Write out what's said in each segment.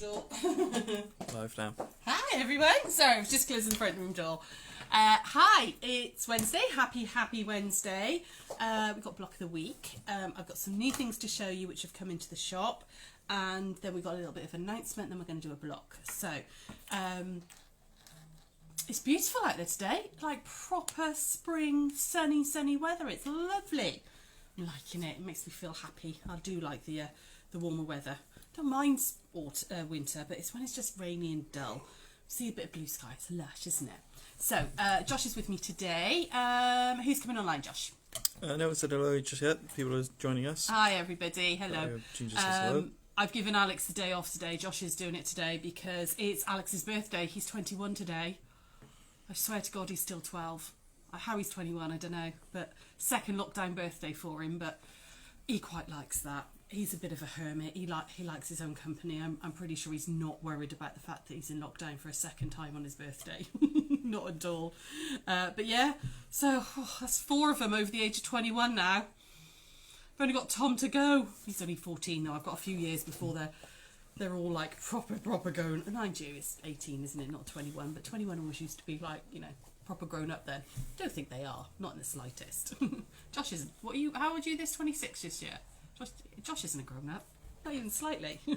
door. Live now. Hi everyone. Sorry, I was just closing the front room door. Hi, it's Wednesday. Happy Wednesday. We've got block of the week. I've got some new things to show you which have come into the shop, and then we've got a little bit of announcement, then we're going to do a block. So it's beautiful out there today, like proper spring sunny weather. It's lovely. I'm liking it. It makes me feel happy. I do like the warmer weather. Don't mind winter, but it's when it's just rainy and dull. See a bit of blue sky. It's lush, isn't it? So Josh is with me today. Who's coming online, Josh? No, said hello just yet. People are joining us. Hi everybody. Hello. I've given Alex the day off today. Josh is doing it today because it's Alex's birthday. He's 21 today. I swear to God he's still 12. How he's 21, I don't know. But second lockdown birthday for him, but he quite likes that. He's a bit of a hermit. He likes his own company. I'm pretty sure he's not worried about the fact that he's in lockdown for a second time on his birthday. Not at all. But yeah, so that's 4 of them over the age of 21 now. I've only got Tom to go. He's only 14 though. I've got a few years before they're all like proper grown. And mind you, it's 18, isn't it? Not 21. But 21 always used to be like, you know, proper grown up then. Don't think they are. Not in the slightest. Josh isn't. How old are you this 26 this year? Josh isn't a grown-up, not even slightly. No.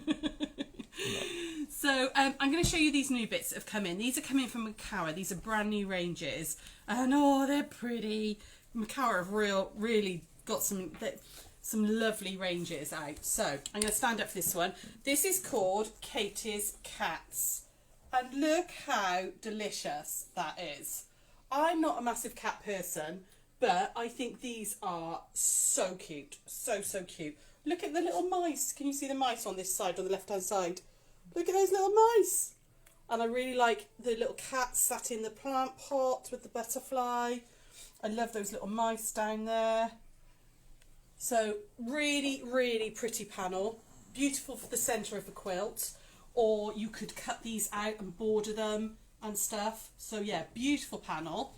So I'm going to show you these new bits that have come in. These are coming from Macawa. These are brand new ranges. And oh, they're pretty. Macawa have really got some lovely ranges out. So I'm going to stand up for this one. This is called Katie's Cats. And look how delicious that is. I'm not a massive cat person, but I think these are so cute. So cute. Look at the little mice. Can you see the mice on this side, on the left-hand side? Look at those little mice. And I really like the little cat sat in the plant pot with the butterfly. I love those little mice down there. So really pretty panel. Beautiful for the centre of the quilt. Or you could cut these out and border them and stuff. So yeah, beautiful panel.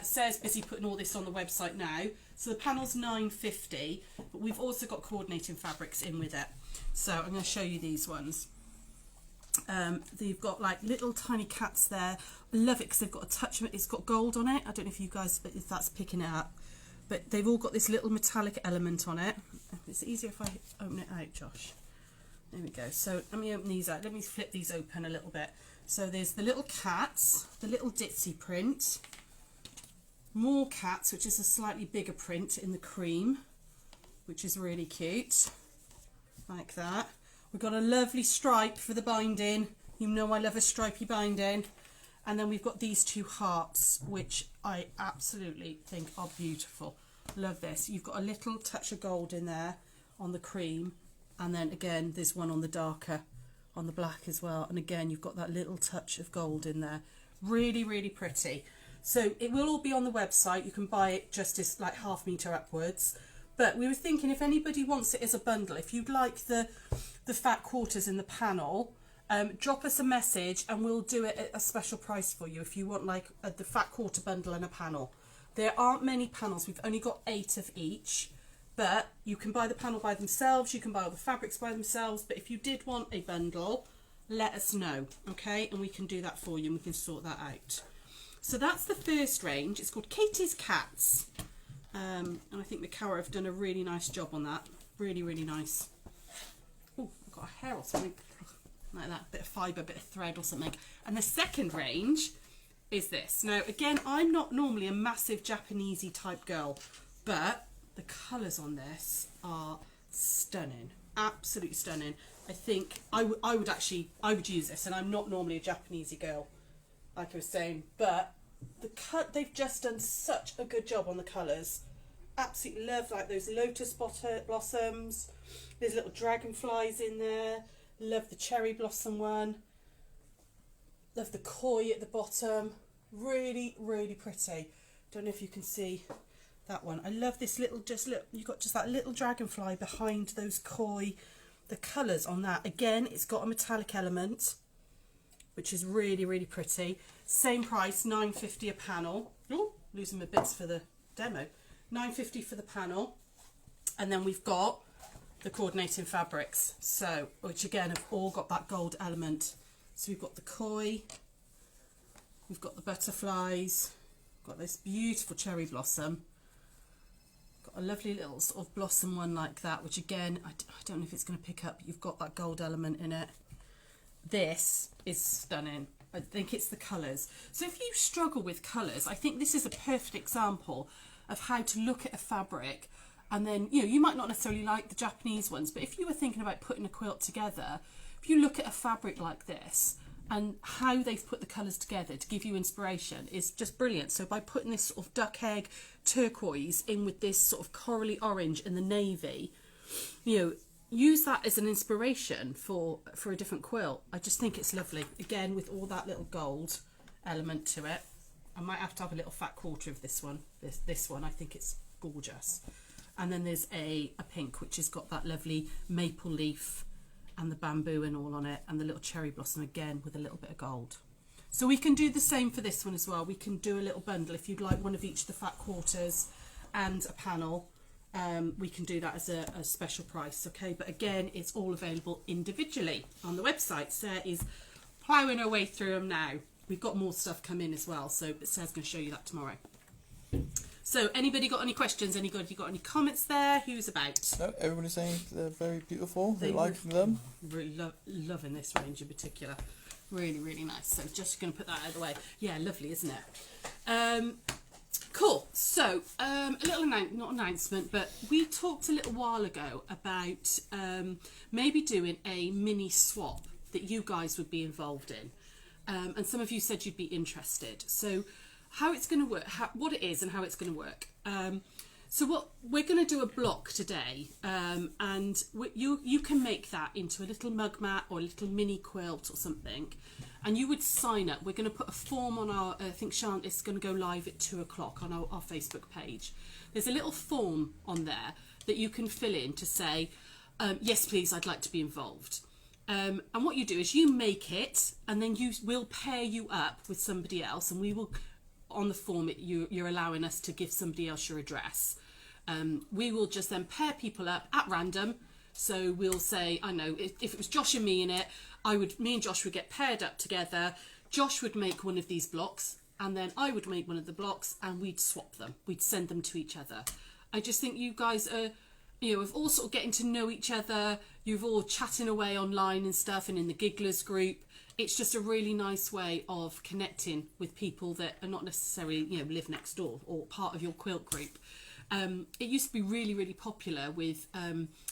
Sarah's busy putting all this on the website now. So the panel's $9.50, but we've also got coordinating fabrics in with it. So I'm going to show you these ones. They've got like little tiny cats there. I love it because they've got a touch of it. It's got gold on it. I don't know if you guys, if that's picking it up, but they've all got this little metallic element on it. It's easier if I open it out, Josh. There we go. So let me open these out. Let me flip these open a little bit. So there's the little cats, the little ditzy print. More cats, which is a slightly bigger print in the cream, which is really cute, like that. We've got a lovely stripe for the binding. You know I love a stripy binding. And then we've got these two hearts, which I absolutely think are beautiful. Love this. You've got a little touch of gold in there on the cream. And then again, there's one on the darker, on the black as well. And again, you've got that little touch of gold in there. Really pretty. So it will all be on the website. You can buy it just as like ½ metre upwards. But we were thinking if anybody wants it as a bundle, if you'd like the fat quarters in the panel, drop us a message and we'll do it at a special price for you if you want like the fat quarter bundle and a panel. There aren't many panels. We've only got 8 of each. But you can buy the panel by themselves. You can buy all the fabrics by themselves. But if you did want a bundle, let us know, okay? And we can do that for you and we can sort that out. So that's the first range. It's called Katie's Cats. And I think Macawa have done a really nice job on that. Really nice. Oh, I've got a hair or something. Like that. Bit of fibre, bit of thread or something. And the second range is this. Now, again, I'm not normally a massive Japanesey type girl, but the colours on this are stunning. Absolutely stunning. I think I would use this, and I'm not normally a Japanesey girl, like I was saying, but they've just done such a good job on the colours. Absolutely love like those lotus blossoms. There's little dragonflies in there. Love the cherry blossom one. Love the koi at the bottom. Really pretty. Don't know if you can see that one. I love this little, you've got just that little dragonfly behind those koi. The colours on that, again, it's got a metallic element, which is really pretty. Same price, $9.50 a panel. Oh, losing my bits for the demo. $9.50 for the panel. And then we've got the coordinating fabrics. So, which again have all got that gold element. So we've got the koi, we've got the butterflies, got this beautiful cherry blossom, got a lovely little sort of blossom one like that, which again, I don't know if it's going to pick up, but you've got that gold element in it. This is stunning. I think it's the colours. So if you struggle with colours, I think this is a perfect example of how to look at a fabric. And then, you know, you might not necessarily like the Japanese ones, but if you were thinking about putting a quilt together, if you look at a fabric like this and how they've put the colours together to give you inspiration is just brilliant. So by putting this sort of duck egg turquoise in with this sort of corally orange and the navy, you know, use that as an inspiration for a different quilt. I just think it's lovely. Again, with all that little gold element to it. I might have to have a little fat quarter of this one. This one, I think it's gorgeous. And then there's a pink, which has got that lovely maple leaf and the bamboo and all on it, and the little cherry blossom again with a little bit of gold. So we can do the same for this one as well. We can do a little bundle if you'd like one of each of the fat quarters and a panel. We can do that as a special price, okay? But again, it's all available individually on the website. Sarah is ploughing her way through them now. We've got more stuff coming as well, so Sarah's going to show you that tomorrow. So, anybody got any questions? Anybody got any comments there? Who's about? No, everybody's saying they're very beautiful. They liking them. Really loving this range in particular. Really, really nice. So, just going to put that out of the way. Yeah, lovely, isn't it? Cool. So, a little not announcement, but we talked a little while ago about maybe doing a mini swap that you guys would be involved in. And some of you said you'd be interested. So, how it's going to work, what it is and how it's going to work. So what we're going to do a block today, and you can make that into a little mug mat or a little mini quilt or something, and you would sign up. We're going to put a form on our, I think Sean is going to go live at 2 o'clock on our Facebook page. There's a little form on there that you can fill in to say, yes please, I'd like to be involved. And what you do is you make it, and then we'll pair you up with somebody else, and we will, on the form you're allowing us to give somebody else your address. We will just then pair people up at random. So we'll say, I know, if it was Josh and me in it, me and Josh would get paired up together. Josh would make one of these blocks, and then I would make one of the blocks, and we'd swap them. We'd send them to each other. I just think you guys are, you know, of all sort of getting to know each other. You've all chatting away online and stuff, and in the Gigglers group. It's just a really nice way of connecting with people that are not necessarily, you know, live next door or part of your quilt group. It used to be really, really popular with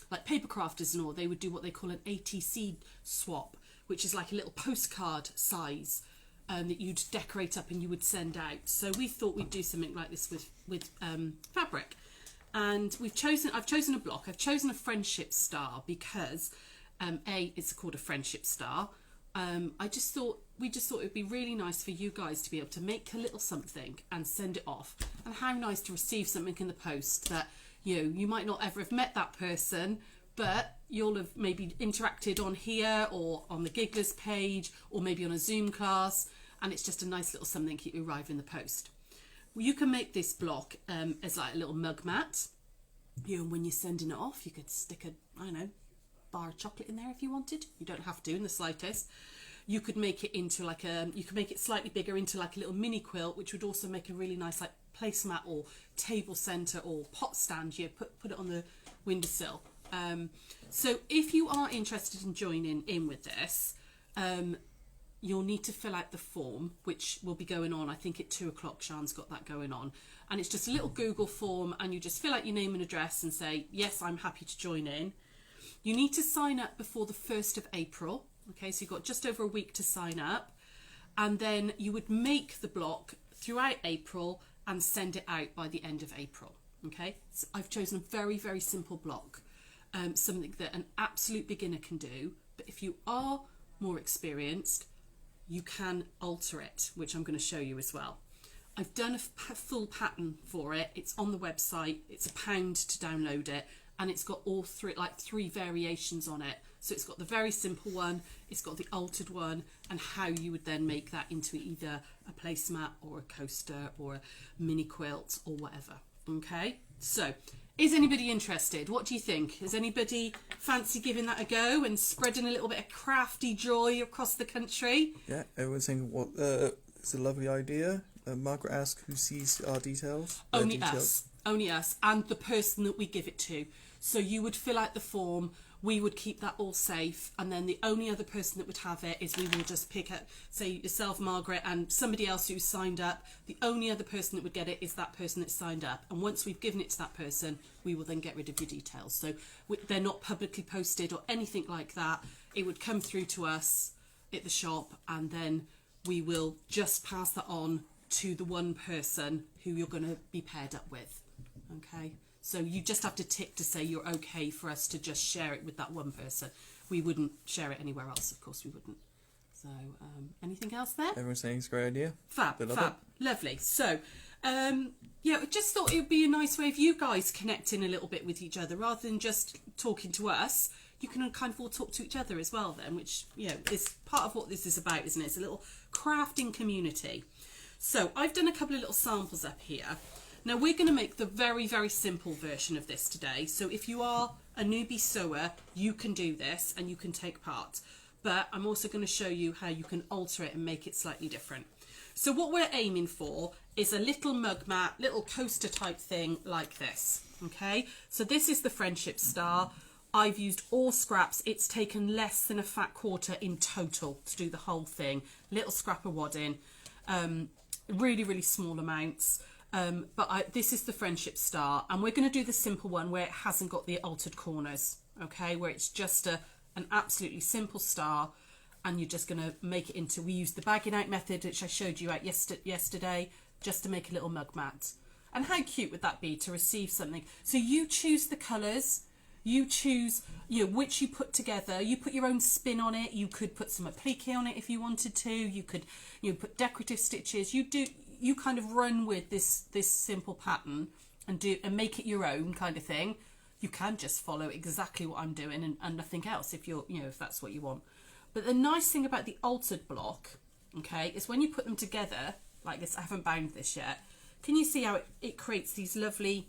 like paper crafters and all. They would do what they call an ATC swap, which is like a little postcard size that you'd decorate up and you would send out. So we thought we'd do something like this with fabric. And I've chosen a block. I've chosen a friendship star because it's called a friendship star. We just thought it'd be really nice for you guys to be able to make a little something and send it off. And how nice to receive something in the post that you might not ever have met that person, but you'll have maybe interacted on here or on the Gigglers page or maybe on a Zoom class, and it's just a nice little something that you arrive in the post. Well, you can make this block as like a little mug mat. When you're sending it off, you could stick a bar of chocolate in there if you wanted. You don't have to in the slightest. You could make it into like you could make it slightly bigger into like a little mini quilt, which would also make a really nice like placemat or table centre or pot stand. Put it on the windowsill. So if you are interested in joining in with this, you'll need to fill out the form, which will be going on, I think at 2 o'clock. Sean's got that going on, and it's just a little Google form, and you just fill out your name and address and say, yes, I'm happy to join in. You need to sign up before the 1st of April. Okay, so you've got just over a week to sign up, and then you would make the block throughout April and send it out by the end of April. Okay, so I've chosen a very, very simple block, something that an absolute beginner can do, but if you are more experienced, you can alter it, which I'm going to show you as well. I've done a full pattern for it. It's on the website. It's £1 to download it, and it's got all three variations on it. So it's got the very simple one, it's got the altered one, and how you would then make that into either a placemat or a coaster or a mini quilt or whatever. Okay, so Is anybody interested? What do you think? Is anybody fancy giving that a go and spreading a little bit of crafty joy across the country? Yeah, everyone's saying what it's a lovely idea. Margaret asked who sees our details. Only us. Only us and the person that we give it to. So you would fill out the form, we would keep that all safe, and then the only other person that would have it is we will just pick up, say yourself, Margaret, and somebody else who's signed up. The only other person that would get it is that person that's signed up. And once we've given it to that person, we will then get rid of your details. So they're not publicly posted or anything like that. It would come through to us at the shop, and then we will just pass that on to the one person who you're going to be paired up with. Okay, so you just have to tick to say you're okay for us to just share it with that one person. We wouldn't share it anywhere else, of course we wouldn't. So anything else there? Everyone's saying it's a great idea. Fab. Lovely. So yeah, I just thought it would be a nice way of you guys connecting a little bit with each other rather than just talking to us. You can kind of all talk to each other as well then, which, you know, is part of what this is about, isn't it? It's a little crafting community. So I've done a couple of little samples up here. Now we're going to make the very, very simple version of this today. So if you are a newbie sewer, you can do this and you can take part. But I'm also going to show you how you can alter it and make it slightly different. So what we're aiming for is a little mug mat, little coaster type thing like this. Okay, so this is the Friendship Star. I've used all scraps. It's taken less than a fat quarter in total to do the whole thing. Little scrap of wadding, really, really small amounts. But this is the Friendship Star, and we're going to do the simple one where it hasn't got the altered corners, okay, where it's just an absolutely simple star, and you're just going to make it into, we use the bagging out method, which I showed you out yesterday, just to make a little mug mat. And how cute would that be to receive something? So you choose the colours, you choose, you know, which you put together, you put your own spin on it, you could put some applique on it if you wanted to, you could, you know, put decorative stitches, you kind of run with this simple pattern and make it your own kind of thing. You can just follow exactly what I'm doing and nothing else if you're, you know, if that's what you want. But the nice thing about the altered block, okay, is when you put them together like this, I haven't bound this yet, can you see how it creates these lovely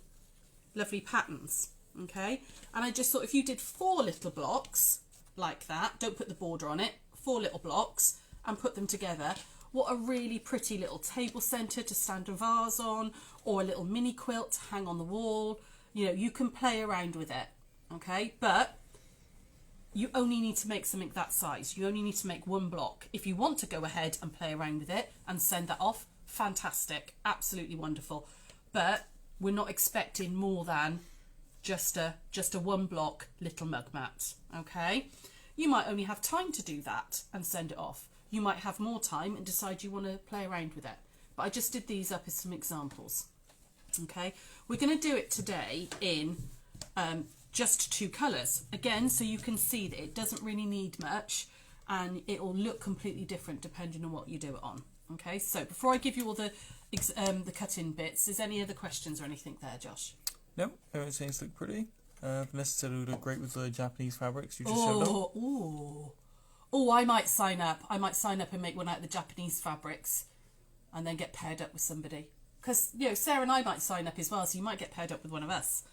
patterns, okay? And I just thought if you did 4 little blocks like that, don't put the border on it, 4 little blocks and put them together, what a really pretty little table centre to stand a vase on, or a little mini quilt to hang on the wall. You know, you can play around with it, okay? But you only need to make something that size. You only need to make 1 block. If you want to go ahead and play around with it and send that off, fantastic, absolutely wonderful. But we're not expecting more than just a 1 block little mug mat, okay? You might only have time to do that and send it off. You might have more time and decide you want to play around with it. But I just did these up as some examples. Okay, we're going to do it today in just 2 colours. Again, so you can see that it doesn't really need much and it will look completely different depending on what you do it on. Okay, so before I give you all the cut-in bits, is any other questions or anything there, Josh? No, everything seems to look pretty. Vanessa said it would look great with the Japanese fabrics you just showed off. Oh, I might sign up. I might sign up and make one out of the Japanese fabrics and then get paired up with somebody. Because, you know, Sarah and I might sign up as well, so you might get paired up with one of us.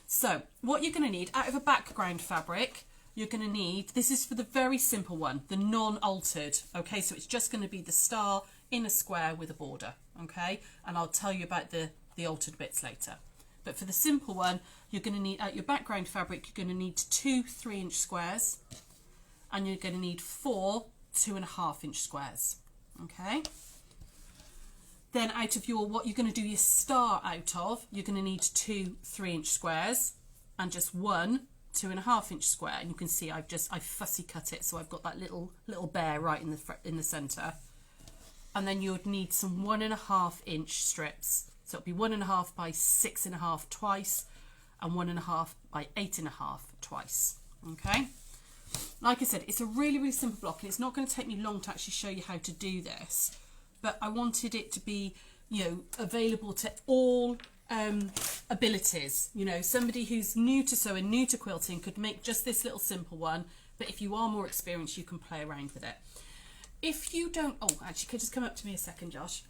So, what you're going to need, out of a background fabric, you're going to need, this is for the very simple one, the non-altered, okay? So it's just going to be the star in a square with a border, okay? And I'll tell you about the altered bits later. But for the simple one, you're going to need, out your background fabric, you're going to need 2 3-inch squares, and you're going to need 4 2.5-inch squares, okay? Then out of your, what you're going to do your star out of, you're going to need 2 3-inch squares and just 1 2.5-inch square. And you can see I've fussy cut it, so I've got that little bear right in the centre. And then you would need some 1.5-inch strips. So it'll be 1.5 by 6.5 twice and 1.5 by 8.5 twice. Okay. Like I said, it's a really, really simple block, and it's not going to take me long to actually show you how to do this. But I wanted it to be, you know, available to all abilities. You know, somebody who's new to sewing, new to quilting could make just this little simple one. But if you are more experienced, you can play around with it. If you don't, oh, actually, could you just come up to me a second, Josh?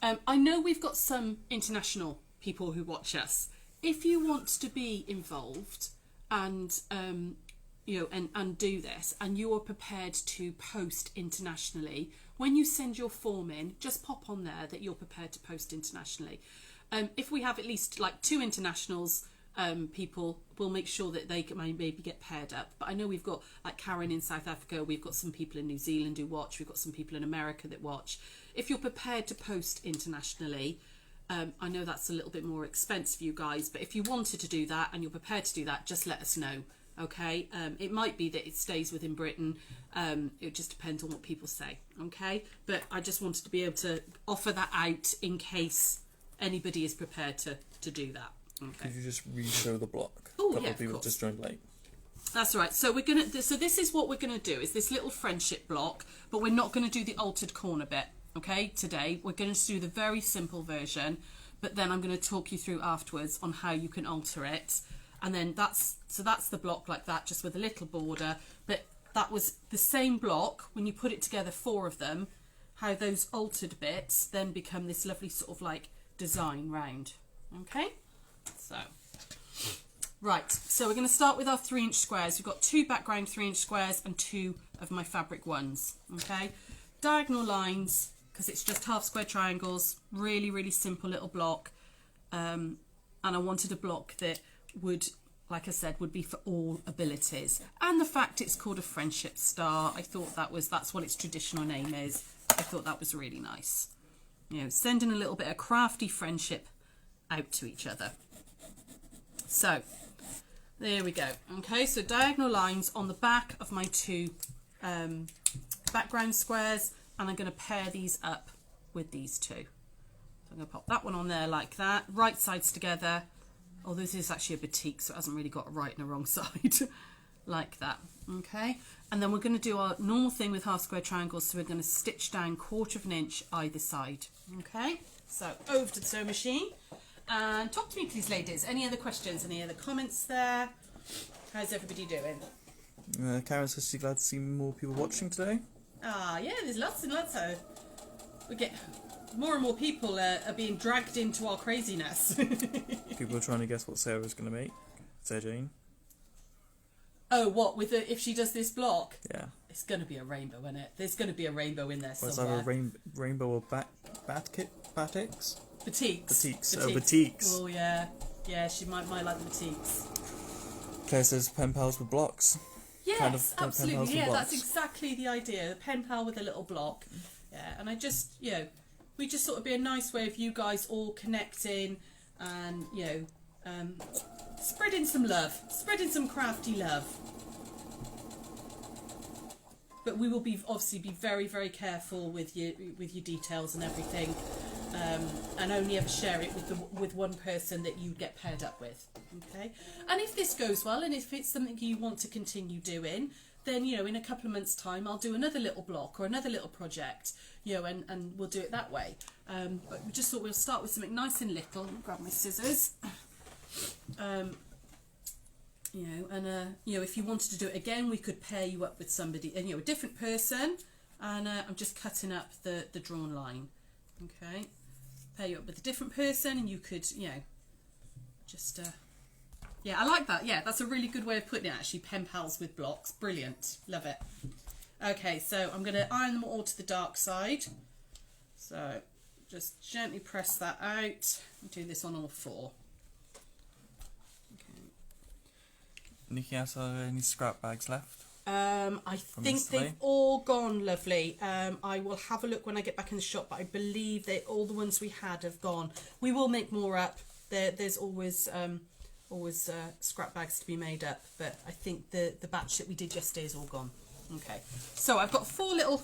I know we've got some international people who watch us. if you want to be involved and you know, and do this, and you're prepared to post internationally, when you send your form in, just pop on there that you're prepared to post internationally. If we have at least like 2 internationals, people, will make sure that they can maybe get paired up. But I know we've got like Karen in South Africa, we've got some people in New Zealand who watch, we've got some people in America that watch. If you're prepared to post internationally, I know that's a little bit more expensive for you guys, but if you wanted to do that and you're prepared to do that, just let us know. Okay, it might be that it stays within Britain. It just depends on what people say. Okay, but I just wanted to be able to offer that out in case anybody is prepared to do that. Okay. Could you just re-show the block? Oh, A couple yeah, of people of course. just joined late. That's right. So we're gonna. So this is what we're gonna do. Is this little friendship block, but we're not gonna do the altered corner bit. Okay, today we're going to do the very simple version, but then I'm going to talk you through afterwards on how you can alter it. And then that's the block like that, just with a little border. But that was the same block when you put it together, 4 of them, how those altered bits then become this lovely sort of like design round. Okay, so right, so we're going to start with our 3-inch squares. We've got 2 background 3-inch squares and 2 of my fabric ones. Okay, diagonal lines, because it's just half square triangles, really simple little block. And I wanted a block that would, like I said, would be for all abilities. And the fact it's called a friendship star, I thought that's what its traditional name is. I thought that was really nice. You know, sending a little bit of crafty friendship out to each other. So there we go. Okay, so diagonal lines on the back of my 2 background squares, and I'm going to pair these up with these 2. So I'm going to pop that one on there like that, right sides together. Oh, this is actually a batik, so it hasn't really got a right and a wrong side. Like that. Okay, and then we're going to do our normal thing with half square triangles, so we're going to stitch down 1/4 of an inch either side. Okay, so over to the sewing machine and talk to me please, ladies. Any other questions, any other comments there? How's everybody doing? Karen says she's glad to see more people watching today. Ah, yeah, there's lots and lots of... We get more and more people are being dragged into our craziness. People are trying to guess what Sarah's going to make. Sarah Jane. Oh, what, with the, if she does this block? Yeah. It's going to be a rainbow, isn't it? There's going to be a rainbow in there Well, somewhere. it's either a rainbow or batiks? Batiks. Batiks. Oh, batiks. Oh, yeah. Yeah, she might like the batiks. Claire says pen pals with blocks. Yes, Kind of pen absolutely. pals with Yeah, blocks. that's exactly the idea. The pen pal with a little block. Yeah, and I just, you know, we just sort of be a nice way of you guys all connecting and, you know, spreading some love, spreading some crafty love. But we will be obviously be very careful with your details and everything, and only ever share it with one person that you get paired up with. Okay, and if this goes well, and if it's something you want to continue doing, then, you know, in a couple of months' time, I'll do another little block or another little project, you know, and we'll do it that way. But we just thought we'll start with something nice and little. I'll grab my scissors. You know, and you know, if you wanted to do it again, we could pair you up with somebody, you know, a different person. And I'm just cutting up the drawn line. Okay, pair you up with a different person, and you could, you know, just yeah, I like that. Yeah, that's a really good way of putting it, actually. Pen pals with blocks, brilliant, love it. Okay, so I'm going to iron them all to the dark side. So just gently press that out. Do this on all 4. Nikki asks, are there any scrap bags left? I think they've all gone, lovely. I will have a look when I get back in the shop, but I believe that all the ones we had have gone. We will make more up. There's always scrap bags to be made up, but I think the batch that we did yesterday is all gone. Okay, so I've got 4 little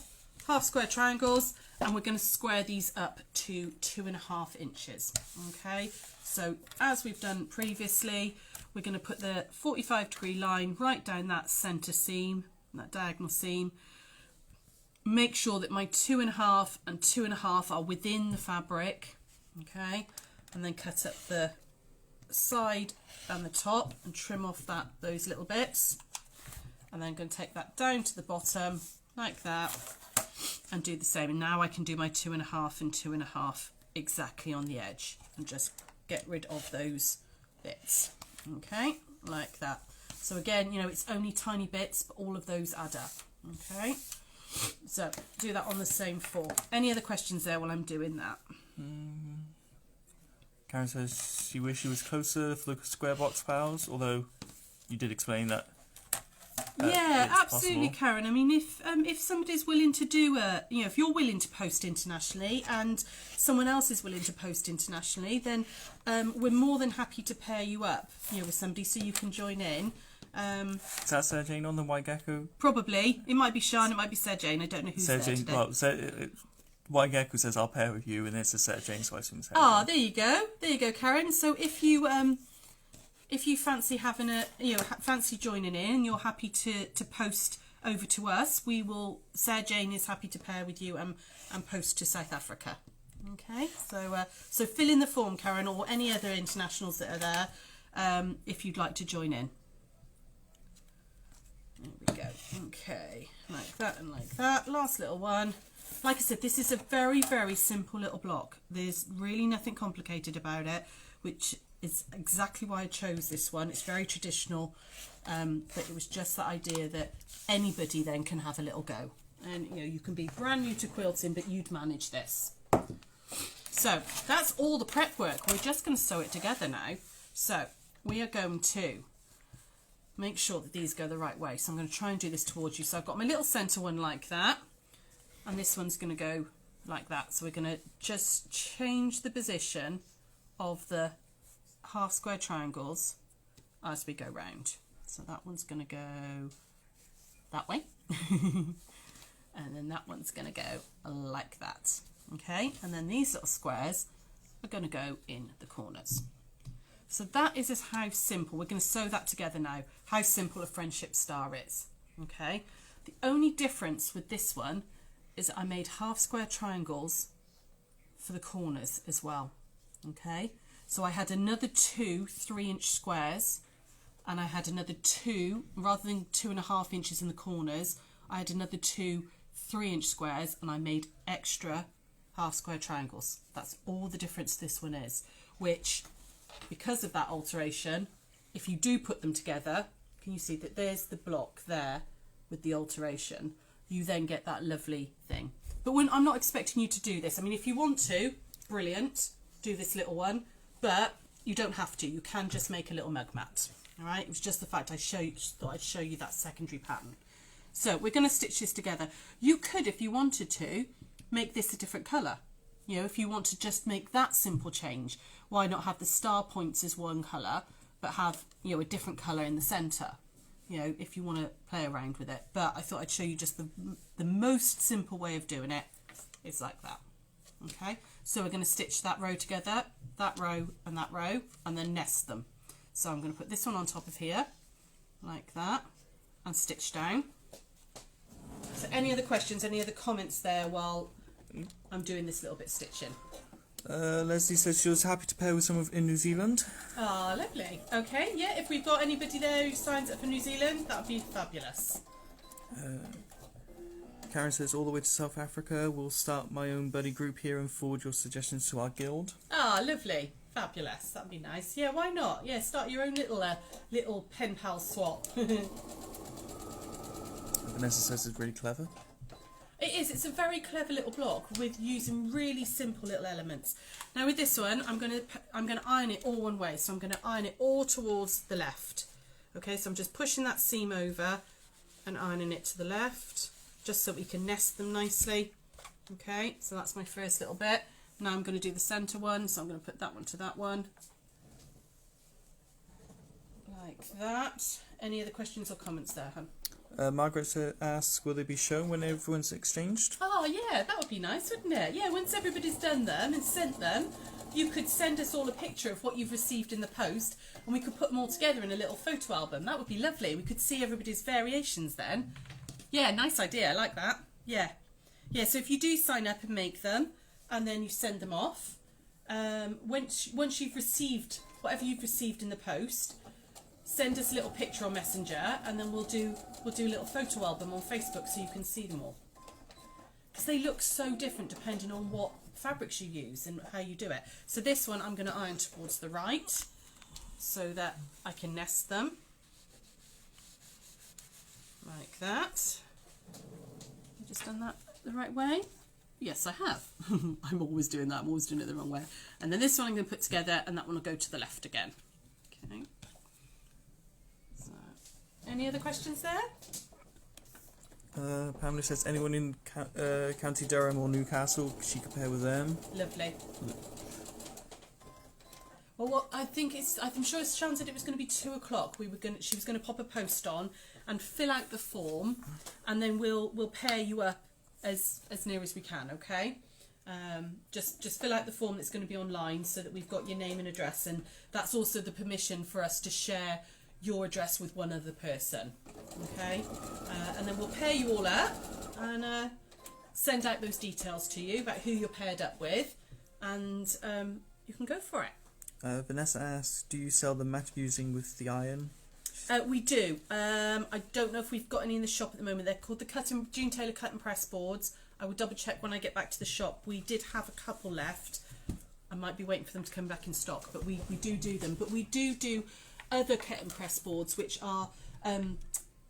half square triangles, and we're going to square these up to 2.5 inches. Okay, so as we've done previously, we're going to put the 45-degree line right down that centre seam, that diagonal seam. Make sure that my 2.5 and 2.5 are within the fabric. Okay, and then cut up the side and the top and trim off those little bits. And then I'm going to take that down to the bottom like that and do the same. And now I can do my 2.5 and 2.5 exactly on the edge and just get rid of those bits. Okay, like that. So again, you know, it's only tiny bits, but all of those add up. Okay, so do that on the same 4. Any other questions there while I'm doing that? Karen says she wished she was closer for the square box pals, although you did explain that. Yeah, it's absolutely, possible. Karen. I mean, if somebody's willing to do you know, if you're willing to post internationally and someone else is willing to post internationally, then we're more than happy to pair you up, you know, with somebody so you can join in. Is that Sarah Jane on the White Gecko? Probably. It might be Sean, it might be Sarah Jane. I don't know who's Sarah there Jane, today. well, White Gecko says I'll pair with you, and it's a Sarah Jane, so I assume Sarah Ah, Jane. there you go. There you go, Karen. So if you fancy having fancy joining in, you're happy to post over to us, Sarah Jane is happy to pair with you and post to South Africa. Okay, so fill in the form, Karen, or any other internationals that are there, if you'd like to join in. There we go. Okay, like that and like that. Last little one. Like I said, this is a very, very simple little block. There's really nothing complicated about it, which is exactly why I chose this one. It's very traditional, but it was just the idea that anybody then can have a little go. And you know, you can be brand new to quilting, but you'd manage this. So that's all the prep work. We're just going to sew it together now. So we are going to make sure that these go the right way. So I'm going to try and do this towards you. So I've got my little centre one like that, and this one's going to go like that. So we're going to just change the position of the half square triangles as we go round. So that one's going to go that way. And then that one's going to go like that. Okay, and then these little squares are going to go in the corners. So that is just how simple. We're going to sew that together now. How simple a friendship star is. Okay, the only difference with this one is I made half square triangles for the corners as well. Okay, so I had another 2 3-inch squares, and I had another 2, rather than 2.5 inches in the corners, I had another 2 3-inch squares, and I made extra half square triangles. That's all the difference this one is, which, because of that alteration, if you do put them together, can you see that there's the block there with the alteration? You then get that lovely thing. But I'm not expecting you to do this. I mean, if you want to, brilliant, do this little one, but you don't have to. You can just make a little mug mat. All right, it was just the fact thought I'd show you that secondary pattern. So we're going to stitch this together. You could, if you wanted to, make this a different colour. You know, if you want to just make that simple change, why not have the star points as one colour, but have, you know, a different colour in the centre, you know, if you want to play around with it. But I thought I'd show you just the most simple way of doing it is like that. Okay, so we're going to stitch that row together, that row, and then nest them. So I'm going to put this one on top of here, like that, and stitch down. So any other questions, any other comments there while I'm doing this little bit of stitching? Leslie says she was happy to pair with someone in New Zealand. Ah, lovely. Okay, yeah, if we've got anybody there who signs up for New Zealand, that would be fabulous. Karen says all the way to South Africa. We'll start my own buddy group here and forward your suggestions to our guild. Ah, lovely. Fabulous. That'd be nice. Yeah, why not? Yeah, start your own little pen pal swap. Vanessa says it's really clever. It is. It's a very clever little block with using really simple little elements. Now with this one, I'm going to iron it all one way. So I'm going to iron it all towards the left. Okay, so I'm just pushing that seam over and ironing it to the left, just so we can nest them nicely. Okay, so that's my first little bit. Now I'm going to do the centre one, so I'm going to put that one to that one. Like that. Any other questions or comments there, hon? Margaret asks, will they be shown when everyone's exchanged? Oh yeah, that would be nice, wouldn't it? Yeah, once everybody's done them and sent them, you could send us all a picture of what you've received in the post, and we could put them all together in a little photo album. That would be lovely. We could see everybody's variations then. Yeah, nice idea. I like that. Yeah. Yeah, so if you do sign up and make them, and then you send them off, once you've received whatever you've received in the post, send us a little picture on Messenger, and then we'll do a little photo album on Facebook so you can see them all. Because they look so different depending on what fabrics you use and how you do it. So this one I'm going to iron towards the right. so that I can nest them like that. Have I just done that the right way? Yes, I have. I'm always doing that. I'm always doing it the wrong way. And then this one I'm going to put together, and that one will go to the left again. Okay. So, any other questions there? Pamela says, anyone in County Durham or Newcastle, she could pair with them. Lovely. Well, what I think I'm sure Shan said it was going to be 2 o'clock. She was going to pop a post on and fill out the form, and then we'll pair you up as near as we can. Okay. Just fill out the form that's going to be online, so that we've got your name and address, and that's also the permission for us to share your address with one other person. Okay. And then we'll pair you all up and send out those details to you about who you're paired up with, and you can go for it. Vanessa asks, do you sell the mat using with the iron? We do. I don't know if we've got any in the shop at the moment. They're called the June Taylor cut and press boards. I will double check when I get back to the shop. We did have a couple left. I might be waiting for them to come back in stock, but we do them. But we do other cut and press boards, which are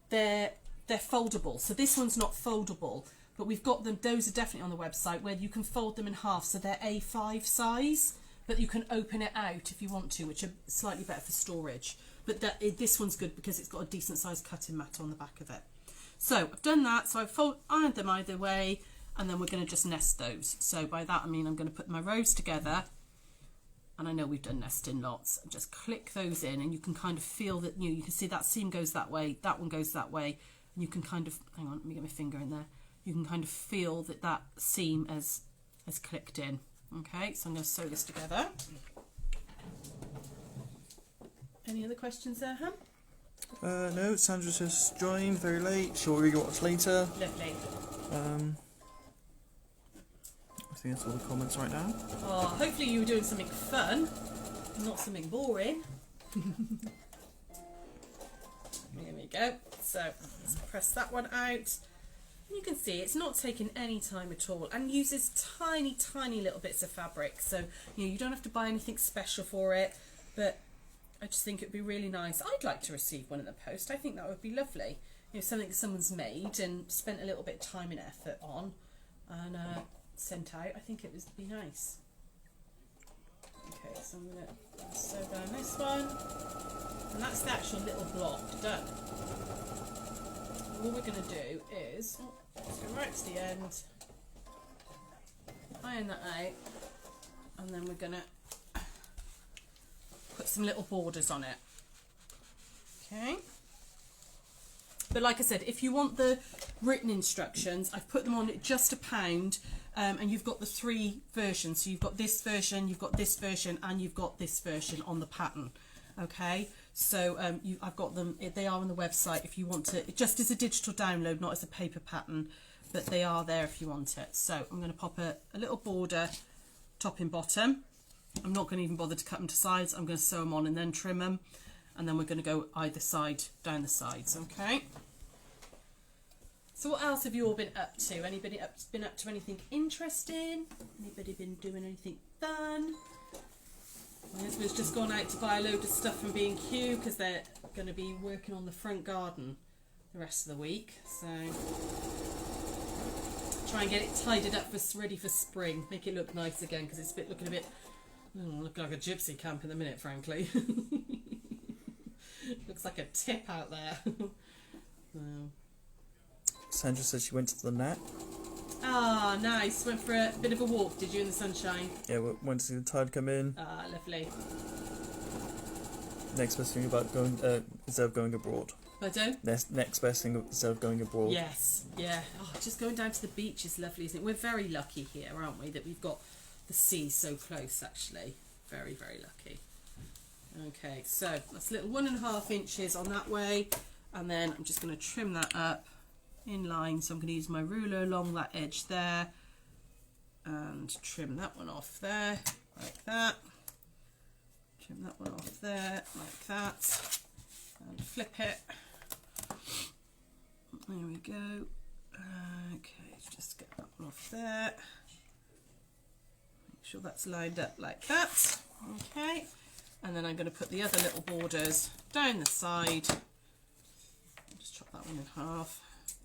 they're foldable. So this one's not foldable, but we've got them. Those are definitely on the website, where you can fold them in half, so they're A5 size, but you can open it out if you want to, which are slightly better for storage. But this one's good because it's got a decent sized cutting mat on the back of it. So I've done that. So I've ironed them either way, and then we're going to just nest those. So by that I mean I'm going to put my rows together, and I know we've done nesting lots. Just click those in, and you can kind of feel that, you can see that seam goes that way, that one goes that way, and you can kind of, hang on, let me get my finger in there. You can kind of feel that seam has clicked in. Okay, so I'm going to sew this together. Any other questions there, Ham? No, Sandra just joined very late. She'll re-watch later. Lovely. I think that's all the comments right now. Oh, hopefully you were doing something fun, not something boring. There we go. So let's press that one out. You can see it's not taking any time at all, and uses tiny little bits of fabric, so you don't have to buy anything special for it, but I just think it'd be really nice. I'd like to receive one in the post. I think that would be lovely. Something that someone's made and spent a little bit of time and effort on, and sent out. I think it would be nice. Okay, so I'm going to sew down this one, and that's the actual little block done. All we're going to do is, let's go right to the end, iron that out, and then we're going to put some little borders on it. Okay. But like I said, if you want the written instructions, I've put them on at just £1, and you've got the 3 versions. So you've got this version, you've got this version, and you've got this version on the pattern. Okay, so I've got them. They are on the website if you want to, just as a digital download, not as a paper pattern, but they are there if you want it. So I'm going to pop a little border top and bottom. I'm not going to even bother to cut them to sides. I'm going to sew them on and then trim them, and then we're going to go either side down the sides. Okay. So what else have you all been up to? Anybody been up to anything interesting? Anybody been doing anything fun? My husband's just gone out to buy a load of stuff from B&Q because they're going to be working on the front garden the rest of the week. So try and get it tidied up ready for spring. Make it look nice again, because it's looking a bit like a gypsy camp in the minute, frankly. Looks like a tip out there. Sandra said she went to the Nat. Ah, nice. Went for a bit of a walk, did you, in the sunshine? Yeah, we went to see the tide come in. Ah, lovely. Next best thing about going, instead of going abroad. Pardon? Next best thing instead of going abroad. Yes, yeah. Oh, just going down to the beach is lovely, isn't it? We're very lucky here, aren't we, that we've got the sea so close, actually. Very, very lucky. Okay, so that's a little 1.5 inches on that way, and then I'm just going to trim that up in line. So I'm going to use my ruler along that edge there and trim that one off there like that. Trim that one off there like that, and flip it. There we go. Okay, just get that one off there. Make sure that's lined up like that. Okay, And then I'm going to put the other little borders down the side. I'll just chop that one in half.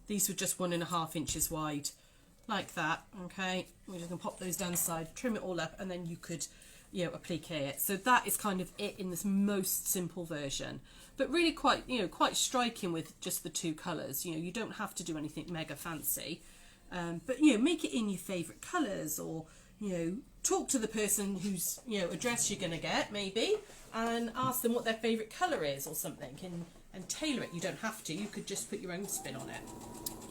These were just 1.5 inches wide, like that. Okay, we're just going to pop those down the side, trim it all up, and then you could, you know, applique it. So that is kind of it in this most simple version, but really quite, you know, quite striking with just the 2 colours. You know, you don't have to do anything mega fancy, but you know, make it in your favourite colours, or you know, talk to the person whose, you know, address you're going to get maybe, and ask them what their favourite colour is or something, and tailor it. You don't have to. You could just put your own spin on it.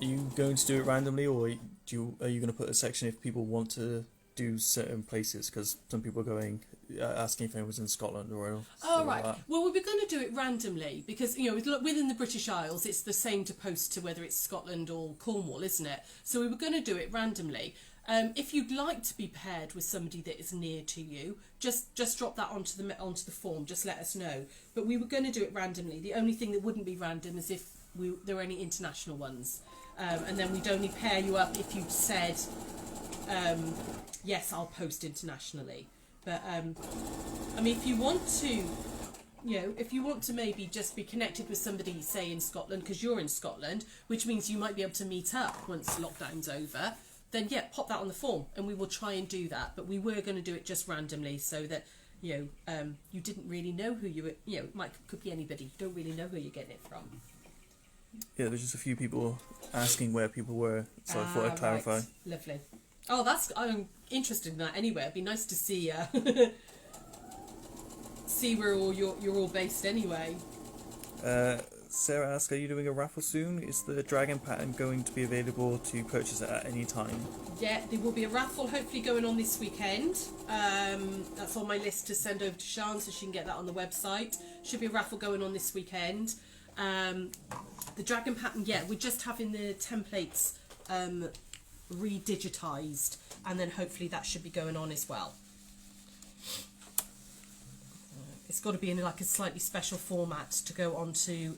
Are you going to do it randomly, or are you going to put a section if people want to do certain places? Because some people are going asking if anyone's in Scotland or oh right, like well, we're going to do it randomly because, you know, within the British Isles it's the same to post to whether it's Scotland or Cornwall, isn't it? So we were going to do it randomly. If you'd like to be paired with somebody that is near to you, just drop that onto the form. Just let us know. But we were going to do it randomly. The only thing that wouldn't be random is if there were any international ones, and then we'd only pair you up if you'd said, yes, I'll post internationally. But I mean, if you want to, you know, if you want to maybe just be connected with somebody, say in Scotland, because you're in Scotland, which means you might be able to meet up once lockdown's over, then yeah, pop that on the form and we will try and do that. But we were going to do it just randomly so that, you know, you didn't really know who you were, you know, could be anybody. You don't really know who you're getting it from. Yeah, there's just a few people asking where people were, so I thought I'd clarify. Right. Lovely. Oh, I'm interested in that anyway. It'd be nice to see see where you're all based anyway. Sarah asks, are you doing a raffle soon? Is the dragon pattern going to be available to purchase it at any time? Yeah, there will be a raffle hopefully going on this weekend. That's on my list to send over to Sian so she can get that on the website. Should be a raffle going on this weekend. The dragon pattern, yeah, we're just having the templates re-digitised, and then hopefully that should be going on as well. It's got to be in like a slightly special format to go onto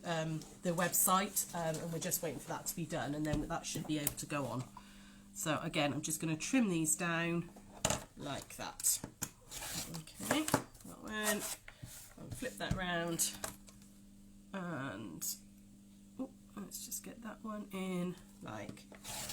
the website, and we're just waiting for that to be done, and then that should be able to go on. So again, I'm just going to trim these down like that. Okay, that one. I'll flip that round, and let's just get that one in like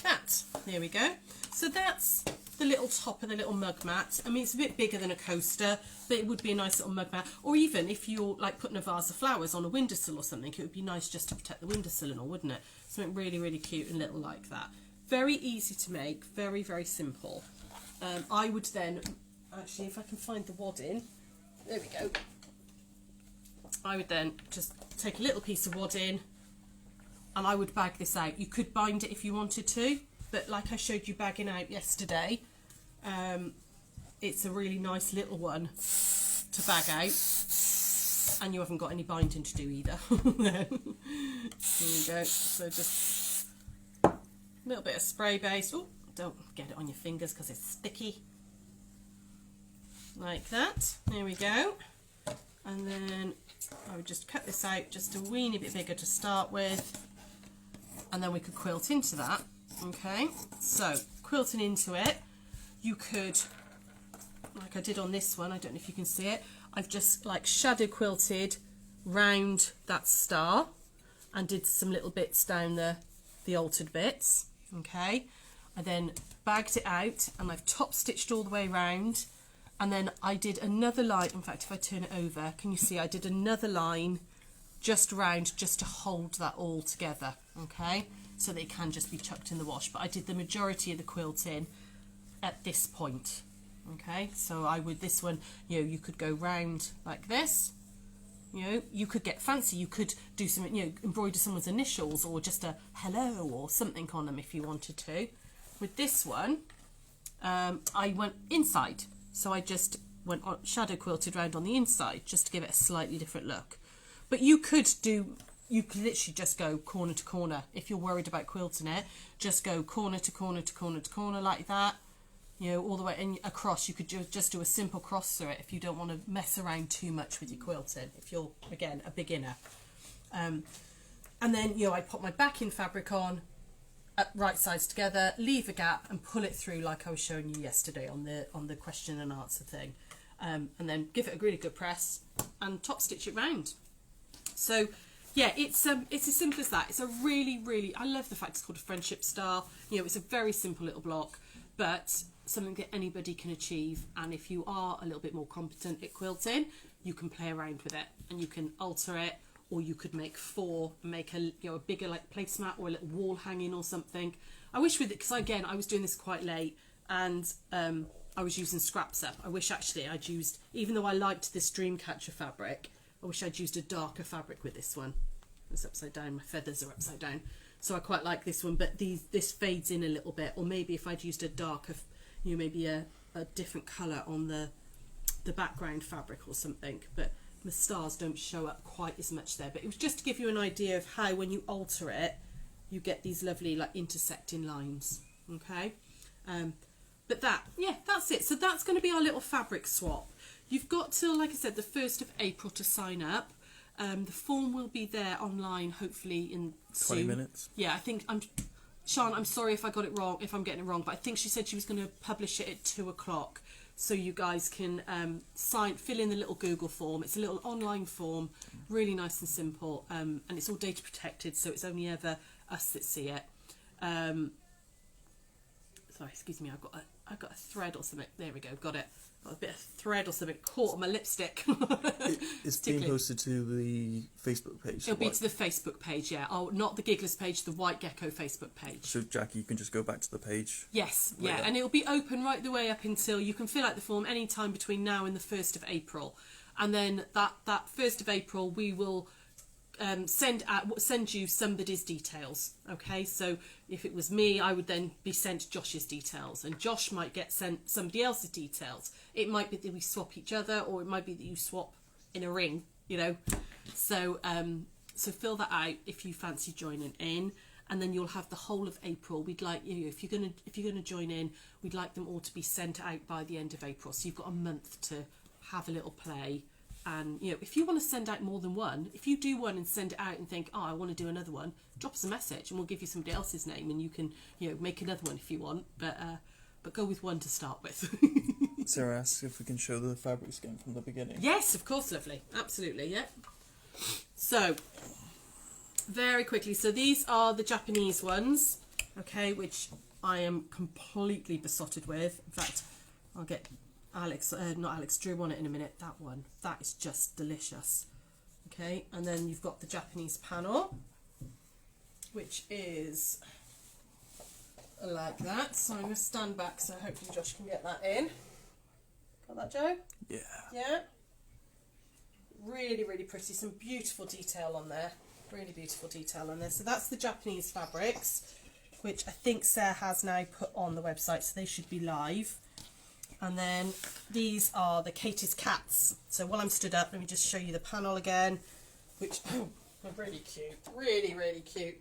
that. There we go. So that's the little top of the little mug mat. I mean, it's a bit bigger than a coaster, but it would be a nice little mug mat. Or even if you're like putting a vase of flowers on a windowsill or something, it would be nice just to protect the windowsill and all, wouldn't it? Something really, really cute and little like that. Very easy to make, very, very simple. I would then, actually, if I can find the wadding, there we go. I would then just take a little piece of wadding and I would bag this out. You could bind it if you wanted to, but like I showed you bagging out yesterday, it's a really nice little one to bag out, and you haven't got any binding to do either. There we go. So just a little bit of spray base. Oh, don't get it on your fingers because it's sticky. Like that. There we go. And then I would just cut this out just a weeny bit bigger to start with, and then we could quilt into that. Okay, so quilting into it, you could, like I did on this one, I don't know if you can see it, I've just like shadow quilted round that star and did some little bits down the altered bits. Okay, I then bagged it out and I've top stitched all the way round, and then I did another line. In fact, if I turn it over, can you see I did another line just round just to hold that all together. Okay, so they can just be chucked in the wash, but I did the majority of the quilting at this point. Okay, so I would, this one, you know, you could go round like this, you know, you could get fancy, you could do some, you know, embroider someone's initials or just a hello or something on them if you wanted to. With this one, I went inside, so I just went on shadow quilted round on the inside just to give it a slightly different look. But you could do, you could literally just go corner to corner. If you're worried about quilting it, just go corner to corner to corner to corner like that, you know, all the way and across. You could just do a simple cross through it if you don't want to mess around too much with your quilting, if you're, again, a beginner. And then, you know, I put my backing fabric on, right sides together, leave a gap and pull it through like I was showing you yesterday on the question and answer thing. And then give it a really good press and top stitch it round. So yeah, it's as simple as that. It's a really, I love the fact it's called a friendship star. You know, it's a very simple little block, but something that anybody can achieve. And if you are a little bit more competent at quilting, you can play around with it and you can alter it, or you could make four, make a a bigger like placemat or a little wall hanging or something. I wish with it, because again I was doing this quite late and I was using scraps up. I wish actually I'd used, even though I liked this Dreamcatcher fabric, I wish I'd used a darker fabric with this one. It's upside down, my feathers are upside down. So I quite like this one, but this fades in a little bit. Or maybe if I'd used a darker, maybe a different colour on the background fabric or something. But the stars don't show up quite as much there. But it was just to give you an idea of how when you alter it, you get these lovely like intersecting lines. Okay? But that's it. So that's going to be our little fabric swap. You've got till, like I said, the 1st of April to sign up. The form will be there online, hopefully in 20 minutes. Yeah, I think Sean, I'm sorry if I got it wrong, if I'm getting it wrong, but I think she said she was going to publish it at 2 o'clock, so you guys can fill in the little Google form. It's a little online form, really nice and simple, and it's all data protected, so it's only ever us that see it. Sorry, excuse me, I've got a thread or something. There we go, got it. Got a bit of thread or something caught on my lipstick. It's being posted to the Facebook page. It'll be to the Facebook page, yeah. Oh, not the Gigglers page, the White Gecko Facebook page. So Jackie, you can just go back to the page. Yes, later. yeah, and it'll be open right the way up until you can fill out the form any time between now and the 1st of April. And then that 1st of April, we will send you somebody's details. Okay, so if it was me, I would then be sent Josh's details, and Josh might get sent somebody else's details. It might be that we swap each other, or it might be that you swap in a ring, so so fill that out if you fancy joining in, and then you'll have the whole of April. We'd like if you're gonna join in, we'd like them all to be sent out by the end of April, so you've got a month to have a little play. And if you want to send out more than one, if you do one and send it out and think, oh, I want to do another one, drop us a message and we'll give you somebody else's name, and you can make another one if you want, but go with one to start with. Sarah asks if we can show the fabrics again from the beginning. Yes, of course, lovely, absolutely, yeah. So very quickly, so these are the Japanese ones, okay, which I am completely besotted with. In fact, I'll get Drew on it in a minute. That one, that is just delicious. Okay, and then you've got the Japanese panel, which is like that. So I'm going to stand back so hopefully Josh can get that in. Got that, Joe? Yeah. Yeah. Really, really pretty. Some beautiful detail on there. Really beautiful detail on there. So that's the Japanese fabrics, which I think Sarah has now put on the website, so they should be live. And then these are the Katie's cats. So while I'm stood up, let me just show you the panel again, which are really cute. Really, really cute.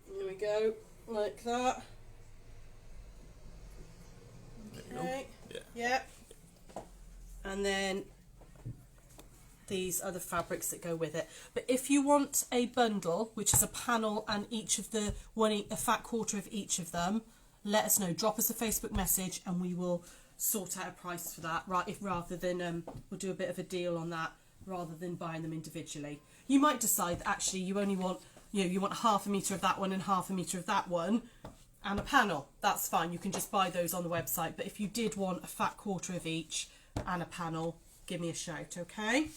There we go, like that. Okay. Yeah. And then these are the fabrics that go with it. But if you want a bundle, which is a panel and each of the a fat quarter of each of them, let us know. Drop us a Facebook message and we will sort out a price for that. Right, rather than we'll do a bit of a deal on that rather than buying them individually. You might decide that actually you only want you want 1/2 metre of that one and 1/2 metre of that one and a panel. That's fine. You can just buy those on the website. But if you did want a fat quarter of each and a panel, give me a shout, okay?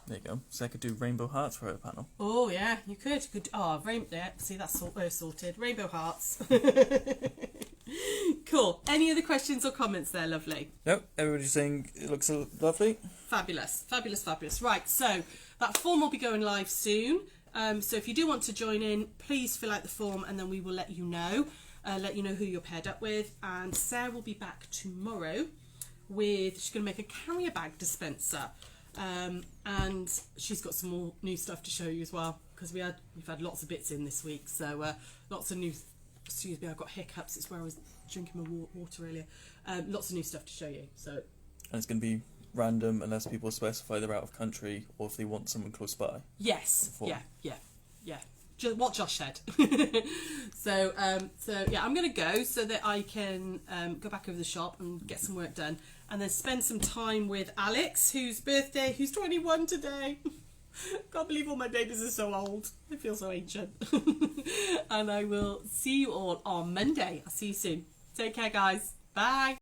There you go. So I could do rainbow hearts for a panel. Oh yeah, you could. You could. Oh, yeah. See, that's sorted. Rainbow hearts. Cool. Any other questions or comments there, lovely? No, everybody's saying it looks lovely. Fabulous, fabulous, fabulous. Right, so that form will be going live soon. So if you do want to join in, please fill out the form and then we will let you know who you're paired up with. And Sarah will be back tomorrow she's going to make a carrier bag dispenser. And she's got some more new stuff to show you as well, because we've had lots of bits in this week, so lots of new. Excuse me, I've got hiccups. It's where I was drinking my water earlier. Lots of new stuff to show you. So, and it's going to be random unless people specify they're out of country or if they want someone close by. Yes. Yeah. what Josh said. So yeah, I'm going to go so that I can go back over the shop and get some work done, and then spend some time with Alex, whose 21 today. Can't believe all my babies are so old. I feel so ancient. And I will see you all on Monday. I'll see you soon. Take care, guys. Bye.